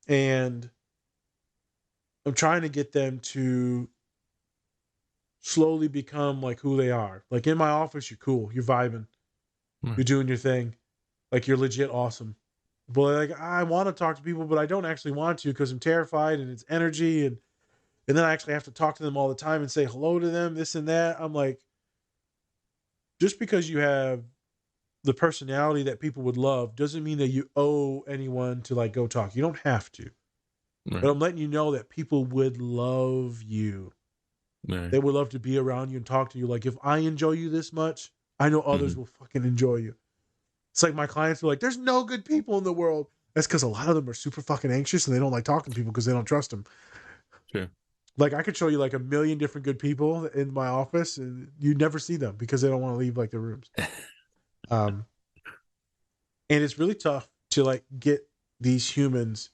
and I'm trying to get them to slowly become like who they are. Like in my office, you're cool, you're vibing, you're doing your thing, like you're legit awesome. But like I want to talk to people, but I don't actually want to because I'm terrified and it's energy and then I actually have to talk to them all the time and say hello to them, this and that. I'm like, just because you have the personality that people would love doesn't mean that you owe anyone to like go talk. You don't have to. Right. But I'm letting you know that people would love you. Right. They would love to be around you and talk to you. Like if I enjoy you this much, I know others will fucking enjoy you. It's like my clients are like, there's no good people in the world. That's because a lot of them are super fucking anxious and they don't like talking to people because they don't trust them. Sure. Like I could show you like a million different good people in my office and you never see them because they don't want to leave like their rooms. Um, and it's really tough to like get these humans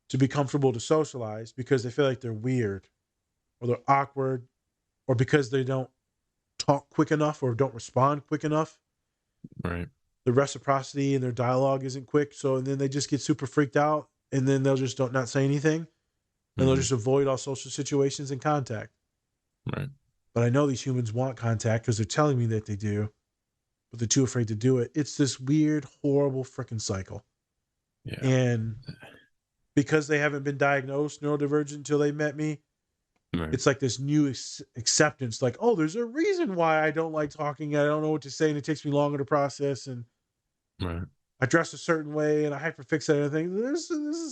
to be comfortable to socialize because they feel like they're weird or they're awkward or because they don't talk quick enough or don't respond quick enough. Right. The reciprocity in their dialogue isn't quick. So and then they just get super freaked out and then they'll just don't not say anything and they'll just avoid all social situations and contact. Right. But I know these humans want contact because they're telling me that they do, but they're too afraid to do it. It's this weird, horrible freaking cycle. Yeah. And because they haven't been diagnosed neurodivergent until they met me, Right. it's like this new acceptance. Like, oh, there's a reason why I don't like talking. I don't know what to say, and it takes me longer to process. And Right. I dress a certain way, and I hyperfixate everything. There's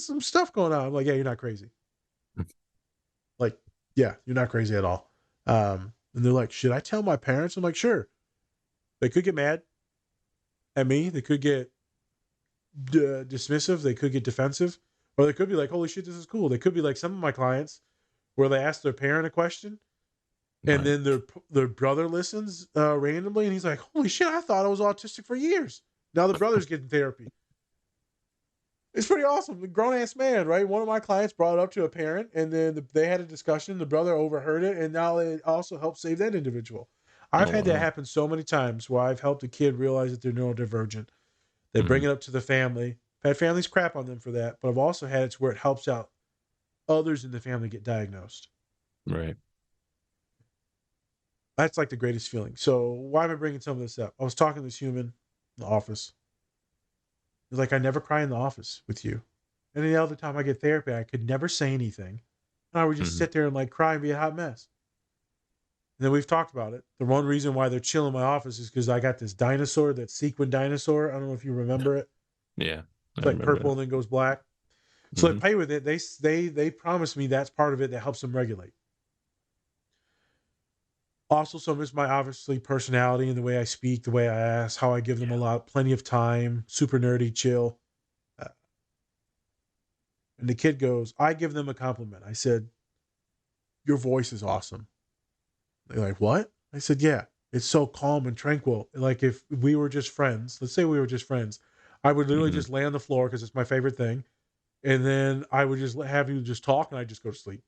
some stuff going on. I'm like, yeah, you're not crazy. Like, yeah, you're not crazy at all. And they're like, should I tell my parents? I'm like, sure. They could get mad at me. They could get dismissive. They could get defensive. Or they could be like, holy shit, this is cool. They could be like some of my clients where they ask their parent a question and Right. then their brother listens randomly and he's like, holy shit, I thought I was autistic for years. Now the brother's getting therapy. It's pretty awesome. The grown ass man, right? One of my clients brought it up to a parent, and then they had a discussion. The brother overheard it, and now it also helped save that individual. I've Oh, had that wow. happen so many times where I've helped a kid realize that they're neurodivergent. They bring it up to the family. I've had families crap on them for that, but I've also had it where it helps out others in the family get diagnosed. Right. That's like the greatest feeling. So why am I bringing some of this up? I was talking to this human in the office. He's like, I never cry in the office with you. And the other time I get therapy, I could never say anything. And I would just sit there and like cry and be a hot mess. And then we've talked about it. The one reason why they're chill in my office is because I got this dinosaur, that sequin dinosaur. I don't know if you remember it. Yeah. It's I like remember purple that. and then goes black. So I play with it. They promise me that's part of it that helps them regulate. Also, some is my obviously personality and the way I speak, the way I ask, how I give them plenty of time, super nerdy, chill. Uh, and the kid goes, I give them a compliment. I said, your voice is awesome. They're like, what? I said, yeah, it's so calm and tranquil. Like if we were just friends, let's say we were just friends, I would literally just lay on the floor because it's my favorite thing. And then I would just have you just talk and I just go to sleep.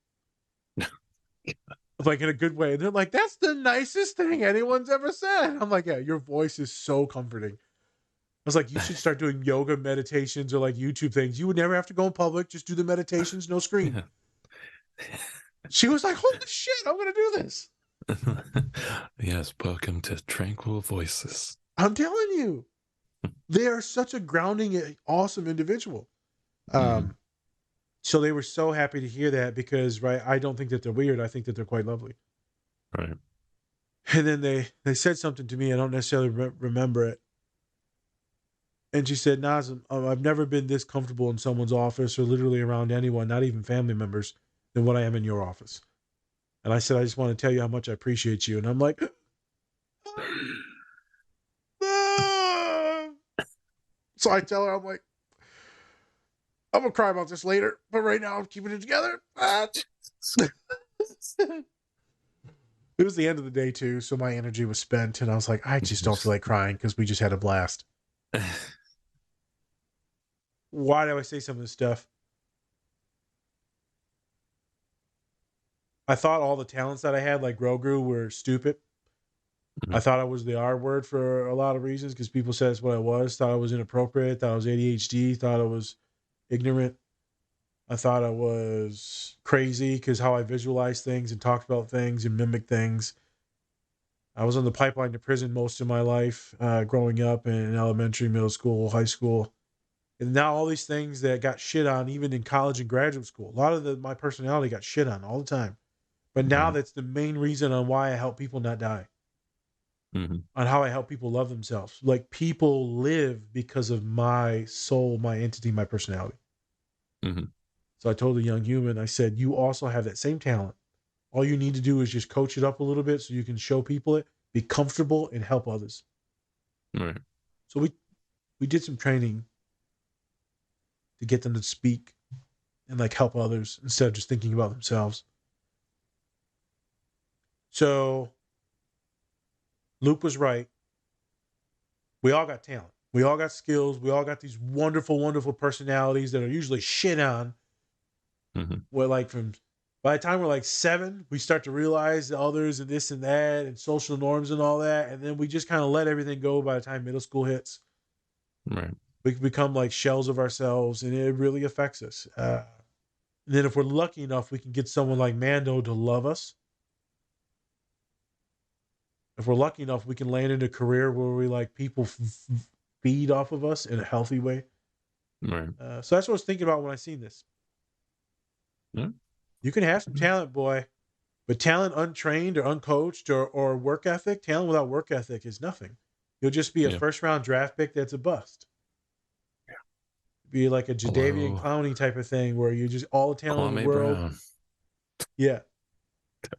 Like in a good way. And they're like, that's the nicest thing anyone's ever said. I'm like, yeah, your voice is so comforting. I was like, you should start doing yoga meditations or like YouTube things. You would never have to go in public. Just do the meditations, no screen. She was like, holy shit, I'm going to do this. Yes, welcome to Tranquil Voices. I'm telling you, they are such a grounding, awesome individual. So they were so happy to hear that because, right, I don't think that they're weird. I think that they're quite lovely. Right. And then they said something to me. I don't necessarily remember it. And she said, Nazim, I've never been this comfortable in someone's office or literally around anyone, not even family members, than what I am in your office. And I said, I just want to tell you how much I appreciate you. And I'm like, ah. So I tell her, I'm like, I'm going to cry about this later. But right now, I'm keeping it together. It was the end of the day, too. So my energy was spent. And I was like, I just don't feel like crying because we just had a blast. Why do I say some of this stuff? I thought all the talents that I had, like Grogu, were stupid. Mhm. I thought I was the R word for a lot of reasons because people said that's what I was. Thought I was inappropriate. Thought I was ADHD. Thought I was ignorant. I thought I was crazy because how I visualized things and talked about things and mimicked things. I was on the pipeline to prison most of my life, growing up in elementary, middle school, high school. And now all these things that got shit on, even in college and graduate school, a lot of my personality got shit on all the time. But now Right. that's the main reason on why I help people not die, Mm-hmm. on how I help people love themselves. Like people live because of my soul, my entity, my personality. Mm-hmm. So I told the young human, I said, you also have that same talent. All you need to do is just coach it up a little bit so you can show people it, be comfortable, and help others. Right. So we did some training to get them to speak and like help others instead of just thinking about themselves. So Luke was right. We all got talent. We all got skills. We all got these wonderful, wonderful personalities that are usually shit on. Mm-hmm. We're like from by the time we're like 7, we start to realize the others and this and that and social norms and all that. And then we just kind of let everything go by the time middle school hits. Right. We can become like shells of ourselves and it really affects us. And then if we're lucky enough, we can get someone like Mando to love us. If we're lucky enough, we can land in a career where we like people feed off of us in a healthy way. Right. So that's what I was thinking about when I seen this. Yeah. You can have some talent, boy, but talent untrained or uncoached or work ethic, talent without work ethic is nothing. You'll just be a Yeah. first round draft pick that's a bust. Be like a Jadavian Hello, Clowney type of thing where you just all the talent in the Kwame world. Brown. Yeah.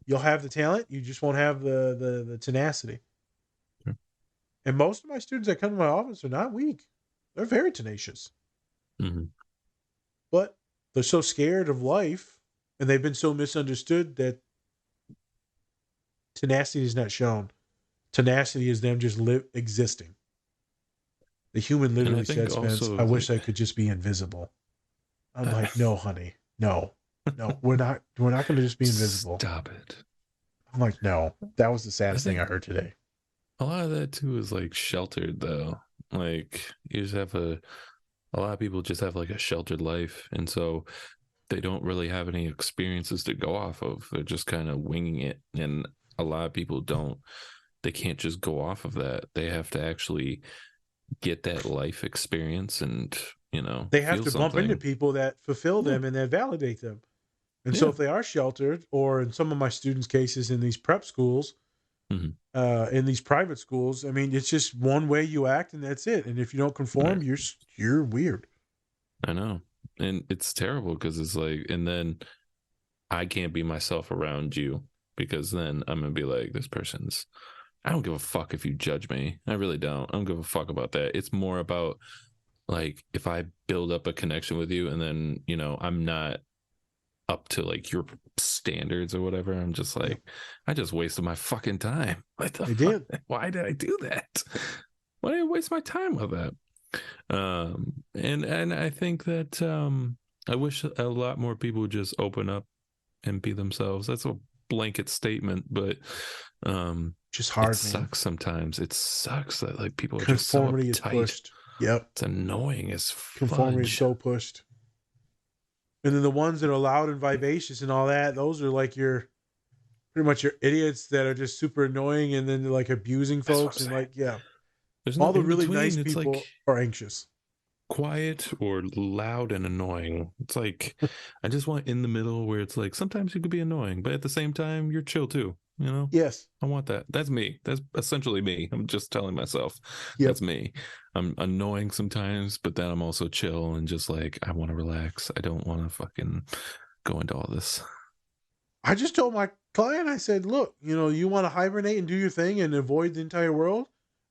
You'll have the talent, you just won't have the tenacity. Yeah. And most of my students that come to my office are not weak. They're very tenacious. Mm-hmm. But they're so scared of life and they've been so misunderstood that tenacity is not shown. Tenacity is them just existing. The human And I literally think said, Spence, I also, wish like, I could just be invisible. I'm like, no, honey, no, we're not going to just be invisible. stop it. I'm like, no, that was the I saddest thing I think heard today. a lot of that too is like sheltered though. Like you just have a lot of people just have like a sheltered life, and so they don't really have any experiences to go off of. They're just kind of winging it, and a lot of people don't. They can't just go off of that. They have to actually get that life experience and They have feel to bump into something. people that fulfill Yeah, them and that validate them. And so yeah. if they are sheltered, or in some of my students' cases in these prep schools, Mm-hmm. in these private schools, I mean, it's just one way you act and that's it. And if you don't Right. conform, you're weird. I know, and it's terrible because it's like, and then I can't be myself around you because then I'm gonna be like, this person's. I don't give a fuck if you judge me. I really don't. I don't give a fuck about that. It's more about like if I build up a connection with you and then I'm not up to like your standards or whatever. I'm just Yeah, like, I just wasted my fucking time. What the they fuck? did. Why did I do that? Why did I waste my time with that? And I think that I wish a lot more people would just open up and be themselves. That's a blanket statement, but Just it hard, man. sucks sometimes. It sucks that like people are just so Conformity is uptight. pushed. Yep. It's annoying as Conformity is fudge. so pushed. And then the ones that are loud and vivacious and all that, those are like your pretty much your idiots that are just super annoying and then they're like abusing That's what I'm folks and saying. like, yeah. There's no All the in really nice between. It's people like are anxious. quiet or loud and annoying. It's like I just want in the middle where it's like sometimes you could be annoying, but at the same time you're chill too. You know, Yes. I want that. That's me. That's essentially me. I'm just telling myself Yep. that's me. I'm annoying sometimes, but then I'm also chill and just like, I want to relax. I don't want to fucking go into all this. I just told my client, I said, look, you want to hibernate and do your thing and avoid the entire world?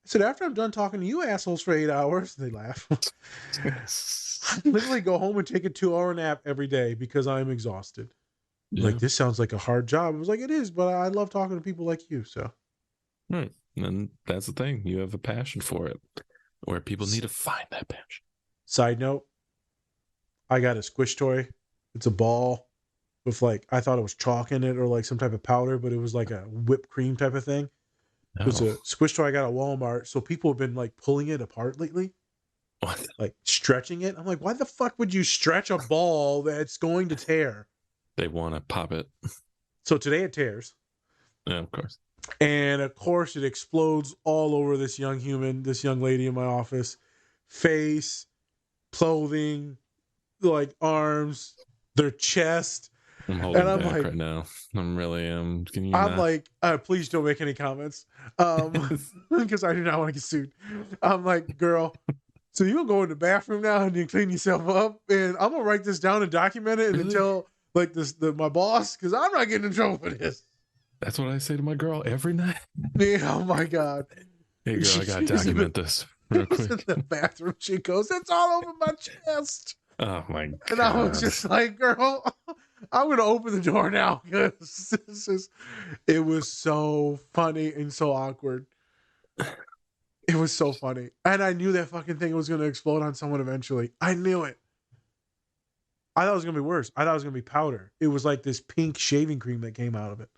I said, after I'm done talking to you assholes for 8 hours, they laugh. I literally go home and take a 2-hour nap every day because I'm exhausted. Yeah. Like, this sounds like a hard job. I was like, it is, but I love talking to people like you. So, Right. And that's the thing. You have a passion for it, where people need to find that passion. Side note, I got a squish toy. It's a ball with I thought it was chalk in it or like some type of powder, but it was like a whipped cream type of thing. It was a squish toy I got at Walmart. So people have been like pulling it apart lately, What? like stretching it. I'm like, why the fuck would you stretch a ball that's going to tear? They want to pop it. So today it tears. Yeah, of course. And of course it explodes all over this young lady in my office. Face, clothing, like arms, their chest. I'm holding And I'm back like, right now. I'm really Can you I'm not? like, please don't make any comments. Because I do not want to get sued. I'm like, girl, so you gonna go in the bathroom now and you clean yourself up? And I'm gonna write this down and document it and then Really? tell my boss, because I'm not getting in trouble for this. That's what I say to my girl every night. Yeah, oh my God. Hey girl, I gotta She's in document this real She's quick. in the bathroom. She goes, it's all over my chest. Oh my god. And I was just like, girl, I'm going to open the door now because it was so funny and so awkward. It was so funny. And I knew that fucking thing was going to explode on someone eventually. I knew it. I thought it was going to be worse. I thought it was going to be powder. It was like this pink shaving cream that came out of it.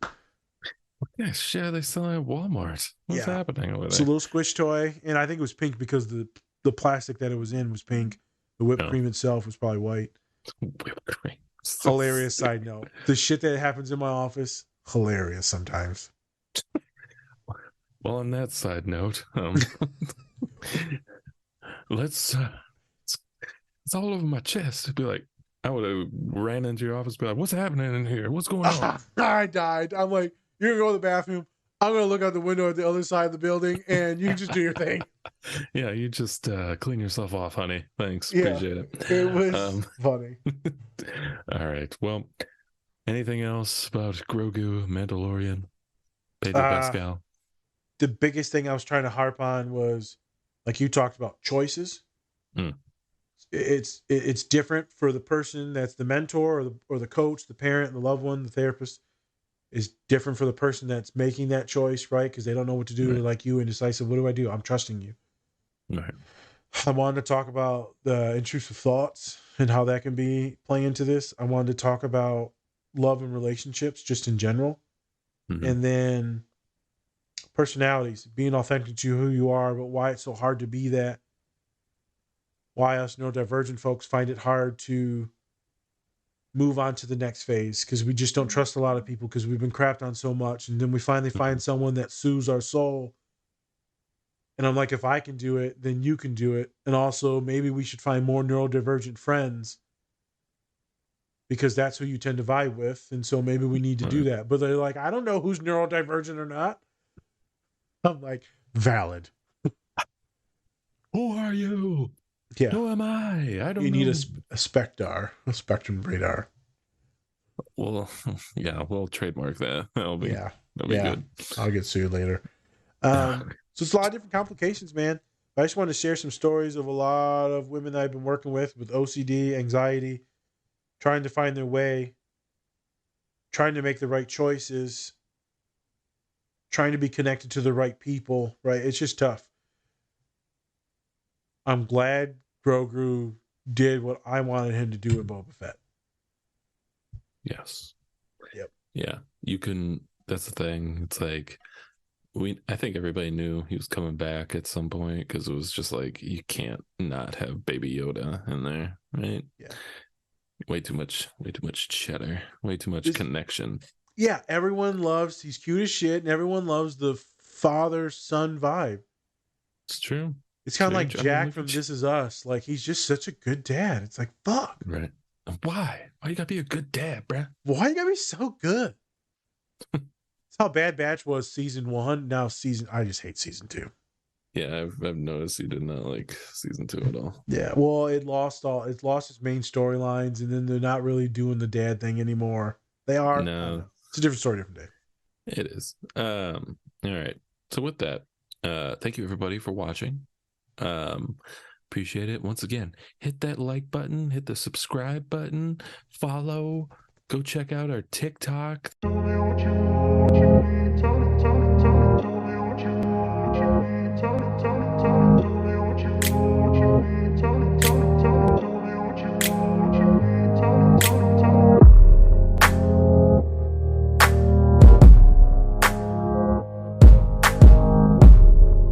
Yeah, shit, they sell it at Walmart. What's happening over It's a there? little squish toy. And I think it was pink because the plastic that it was in was pink. The whipped cream itself was probably white. Whipped cream. Hilarious side note. The shit that happens in my office, hilarious sometimes. Well, on that side note, let's it's all over my chest. It'd be like, I would have ran into your office, be like, what's happening in here? What's going on? I died. I'm like, you're gonna go to the bathroom. I'm gonna look out the window at the other side of the building, and you can just do your thing. Yeah, you just clean yourself off, honey. Thanks. Yeah, Appreciate it. It was funny. All right. Well, anything else about Grogu, Mandalorian, Pedro Pascal? The biggest thing I was trying to harp on was, like you talked about, choices. It's different for the person that's the mentor or the coach, the parent, the loved one, the therapist. Is different for the person that's making that choice, right? Because they don't know what to do. Right. They're like you, indecisive. What do I do? I'm trusting you. Right. I wanted to talk about the intrusive thoughts and how that can be playing into this. I wanted to talk about love and relationships just in general. Mm-hmm. And then personalities, being authentic to who you are, but why it's so hard to be that. Why us neurodivergent folks find it hard to move on to the next phase because we just don't trust a lot of people because we've been crapped on so much. And then we finally find someone that soothes our soul. And I'm like, if I can do it, then you can do it. And also maybe we should find more neurodivergent friends because that's who you tend to vibe with. And so maybe we need to do that. But they're like, I don't know who's neurodivergent or not. I'm like, valid. Who are you? Yeah. Who am I? I don't know. You need a spectrum radar. Well, yeah, we'll trademark that. That'll be good. I'll get sued later. So it's a lot of different complications, man. I just wanted to share some stories of a lot of women that I've been working with OCD, anxiety, trying to find their way, trying to make the right choices, trying to be connected to the right people, right? It's just tough. I'm glad Grogu did what I wanted him to do in Boba Fett. Yes. Yep. Yeah. You can, that's the thing. It's like, I think everybody knew he was coming back at some point because it was just like, you can't not have Baby Yoda in there, right? Yeah. Way too much cheddar, way too much connection. Yeah. He's cute as shit, and everyone loves the father-son vibe. It's true. It's kind of like Jack from This Is Us. Like, he's just such a good dad. It's like, fuck. Right. Why? Why you gotta be a good dad, bruh? Why you gotta be so good? It's how Bad Batch was season 1. Now I just hate season 2. Yeah, I've noticed you did not like season 2 at all. Yeah, well, it lost its main storylines, and then they're not really doing the dad thing anymore. They are. I don't No, know. It's a different story, different day. it is. All right. So with that, thank you everybody for watching. Appreciate it. Once again, hit that like button, hit the subscribe button, follow, go check out our TikTok. Tell me what you need, tell me.